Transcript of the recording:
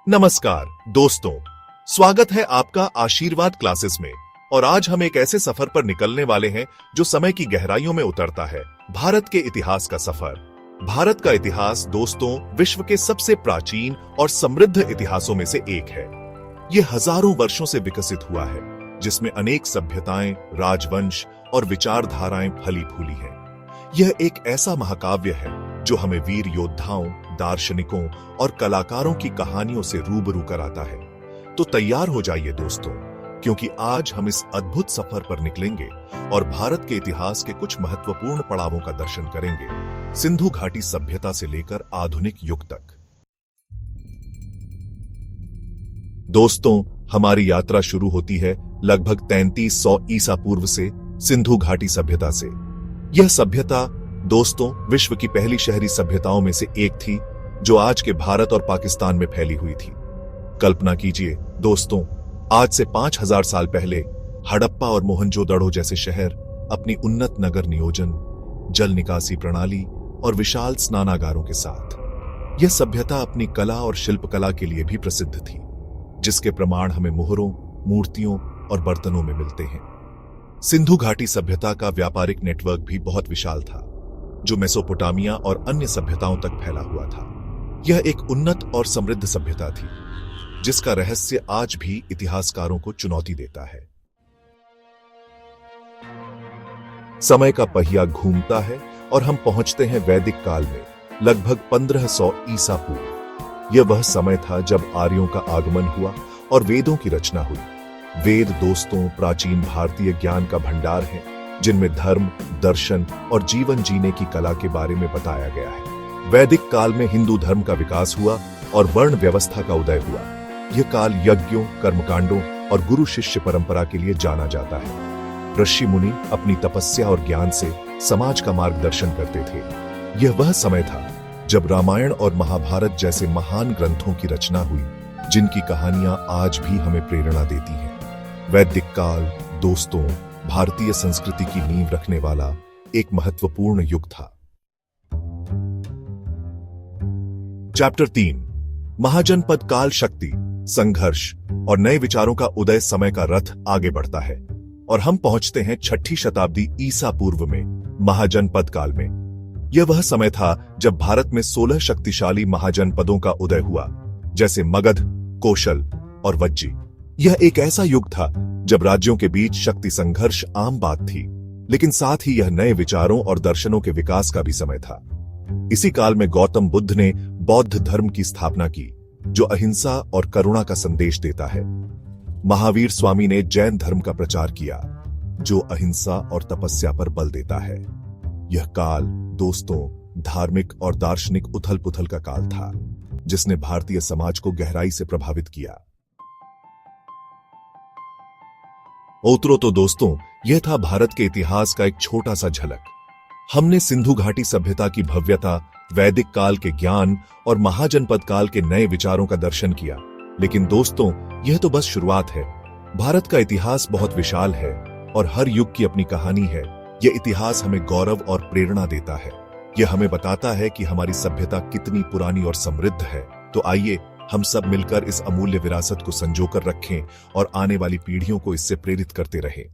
नमस्कार दोस्तों, स्वागत है आपका आशीर्वाद क्लासेस में। और आज हम एक ऐसे सफर पर निकलने वाले हैं जो समय की गहराइयों में उतरता है। भारत के इतिहास का सफर। भारत का इतिहास दोस्तों विश्व के सबसे प्राचीन और समृद्ध इतिहासों में से एक है। ये हजारों वर्षों से विकसित हुआ है, जिसमें अनेक सभ्यताएं, राजवंश और विचारधाराएं फली फूली हैं। यह एक ऐसा महाकाव्य है जो हमें वीर योद्धाओं, दार्शनिकों और कलाकारों की कहानियों से रूबरू कराता है। तो तैयार हो जाइए दोस्तों, क्योंकि आज हम इस अद्भुत सफर पर निकलेंगे और भारत के इतिहास के कुछ महत्वपूर्ण पड़ावों का दर्शन करेंगे, सिंधु घाटी सभ्यता से लेकर आधुनिक युग तक। दोस्तों, हमारी यात्रा शुरू होती है लगभग 3300 ईसा पूर्व से सिंधु घाटी सभ्यता से। यह सभ्यता दोस्तों विश्व की पहली शहरी सभ्यताओं में से एक थी, जो आज के भारत और पाकिस्तान में फैली हुई थी। कल्पना कीजिए दोस्तों, आज से 5000 साल पहले हड़प्पा और मोहनजोदड़ो जैसे शहर अपनी उन्नत नगर नियोजन, जल निकासी प्रणाली और विशाल स्नानागारों के साथ। यह सभ्यता अपनी कला और शिल्पकला के लिए भी प्रसिद्ध थी, जिसके प्रमाण हमें मोहरों, मूर्तियों और बर्तनों में मिलते हैं। सिंधु घाटी सभ्यता का व्यापारिक नेटवर्क भी बहुत विशाल था, जो मेसोपोटामिया और अन्य सभ्यताओं तक फैला हुआ था। यह एक उन्नत और समृद्ध सभ्यता थी, जिसका रहस्य आज भी इतिहासकारों को चुनौती देता है। समय का पहिया घूमता है और हम पहुंचते हैं वैदिक काल में, लगभग 1500 ईसा पूर्व। यह वह समय था जब आर्यों का आगमन हुआ और वेदों की रचना हुई। वेद दोस्तों प्राचीन भारतीय ज्ञान का भंडार है, जिनमें धर्म, दर्शन और जीवन जीने की कला के बारे में बताया गया है। वैदिक काल में हिंदू धर्म का विकास हुआ और वर्ण व्यवस्था का उदय हुआ। यह काल यज्ञों, कर्मकांडों और गुरु शिष्य परंपरा के लिए जाना जाता है। ऋषि मुनि अपनी तपस्या और ज्ञान से समाज का मार्गदर्शन करते थे। यह वह समय था जब रामायण और महाभारत जैसे महान ग्रंथों की रचना हुई, जिनकी कहानियां आज भी हमें प्रेरणा देती हैं। वैदिक काल दोस्तों भारतीय संस्कृति की नींव रखने वाला एक महत्वपूर्ण युग था। चैप्टर 3 महाजनपद काल। शक्ति, संघर्ष और नए विचारों का उदय। समय का रथ आगे बढ़ता है और हम पहुंचते हैं 6ठी शताब्दी ईसा पूर्व में, महाजनपद काल में। यह वह समय था जब भारत में 16 शक्तिशाली महाजनपदों का उदय हुआ, जैसे मगध, कौशल और वज्जी। यह एक ऐसा युग था जब राज्यों के बीच शक्ति संघर्ष आम बात थी, लेकिन साथ ही यह नए विचारों और दर्शनों के विकास का भी समय था। इसी काल में गौतम बुद्ध ने बौद्ध धर्म की स्थापना की, जो अहिंसा और करुणा का संदेश देता है। महावीर स्वामी ने जैन धर्म का प्रचार किया, जो अहिंसा और तपस्या पर बल देता है। यह काल दोस्तों धार्मिक और दार्शनिक उथल पुथल का काल था, जिसने भारतीय समाज को गहराई से प्रभावित किया। तो दोस्तों, यह था भारत के इतिहास का एक छोटा सा झलक। हमने सिंधु घाटी सभ्यता की भव्यता, वैदिक काल के ज्ञान और महाजनपद काल के नए विचारों का दर्शन किया। लेकिन दोस्तों, यह तो बस शुरुआत है। भारत का इतिहास बहुत विशाल है और हर युग की अपनी कहानी है। यह इतिहास हमें गौरव और प्रेरणा देता है। यह हमें बताता है कि हमारी सभ्यता कितनी पुरानी और समृद्ध है। तो आइए हम सब मिलकर इस अमूल्य विरासत को संजोकर रखें और आने वाली पीढ़ियों को इससे प्रेरित करते रहें।